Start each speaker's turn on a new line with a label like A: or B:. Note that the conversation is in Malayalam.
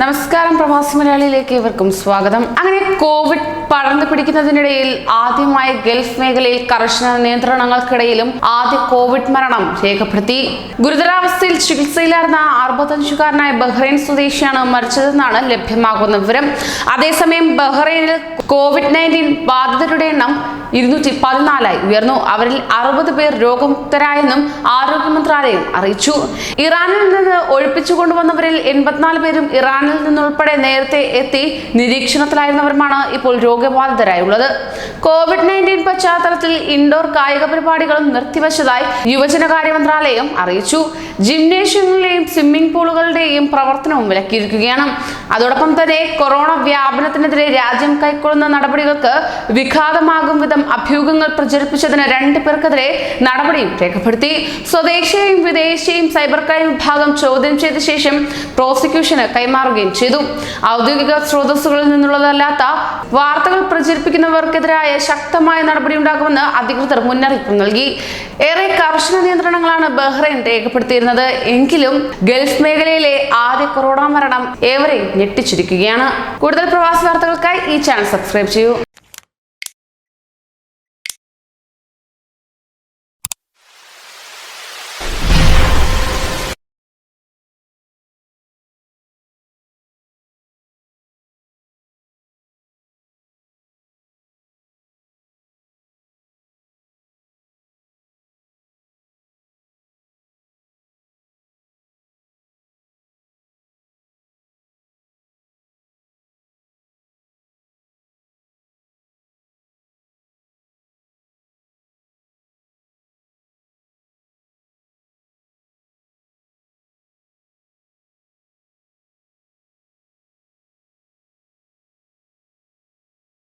A: നമസ്കാരം, പ്രവാസി മലയാളിയിലേക്ക് ഏവർക്കും സ്വാഗതം. അങ്ങനെ കോവിഡ് പടർന്നു പിടിക്കുന്നതിനിടയിൽ ആദ്യമായി ഗൾഫ് മേഖലയിൽ കർശന നിയന്ത്രണങ്ങൾക്കിടയിലും ആദ്യ കോവിഡ് മരണം രേഖപ്പെടുത്തി. ഗുരുതരാവസ്ഥയിൽ ചികിത്സയിലായിരുന്ന 65-കാരനായ ബഹ്റൈൻ സ്വദേശിയാണ് മരിച്ചതെന്നാണ് ലഭ്യമാകുന്ന വിവരം. അതേസമയം ബഹ്റൈനിൽ COVID-19 ബാധിതരുടെ എണ്ണം 214 ഉയർന്നു. അവരിൽ 60 പേർ രോഗമുക്തരായെന്നും ആരോഗ്യ മന്ത്രാലയം അറിയിച്ചു. ഇറാനിൽ നിന്ന് ഒഴിപ്പിച്ചുകൊണ്ടുവന്നവരിൽ 84 പേരും ഇറാനിൽ നിന്നുൾപ്പെടെ നേരത്തെ എത്തി നിരീക്ഷണത്തിലായിരുന്നവരുമാണ് ഇപ്പോൾ രോഗബാധിതരായുള്ളത്. COVID-19 പശ്ചാത്തലത്തിൽ ഇൻഡോർ കായിക പരിപാടികളും നിർത്തിവച്ചതായി യുവജനകാര്യ മന്ത്രാലയം അറിയിച്ചു. ജിംനേഷ്യങ്ങളിലെയും സ്വിമ്മിംഗ് പൂളുകളുടെയും പ്രവർത്തനവും വിലക്കിയിരിക്കുകയാണ്. അതോടൊപ്പം തന്നെ കൊറോണ വ്യാപനത്തിനെതിരെ രാജ്യം കൈക്കൊള്ളുന്ന നടപടികൾക്ക് വിഘാതമാകും വിധം അഭ്യൂഹങ്ങൾ പ്രചരിപ്പിച്ചതിന് 2 പേർക്കെതിരെ നടപടിയും രേഖപ്പെടുത്തി. സ്വദേശിയെയും വിദേശിയെയും സൈബർ ക്രൈം വിഭാഗം ചോദ്യം ചെയ്ത ശേഷം പ്രോസിക്യൂഷന് കൈമാറുകയും ചെയ്തു. ഔദ്യോഗിക സ്രോതസ്സുകളിൽ നിന്നുള്ളതല്ലാത്ത വാർത്തകൾ പ്രചരിപ്പിക്കുന്നവർക്കെതിരായ ശക്തമായ നടപടിയുണ്ടാകുമെന്ന് അധികൃതർ മുന്നറിയിപ്പ് നൽകി. ഏറെ കർശന നിയന്ത്രണങ്ങളാണ് ബഹ്റൈൻ രേഖപ്പെടുത്തിയിരുന്നത്. എങ്കിലും ഗൾഫ് മേഖലയിലെ ആദ്യ കൊറോണ മരണം ഏവരെയും ഞെട്ടിച്ചിരിക്കുകയാണ്. കൂടുതൽ പ്രവാസി വാർത്തകൾക്കായി ഈ ചാനൽ സബ്സ്ക്രൈബ് ചെയ്യൂ.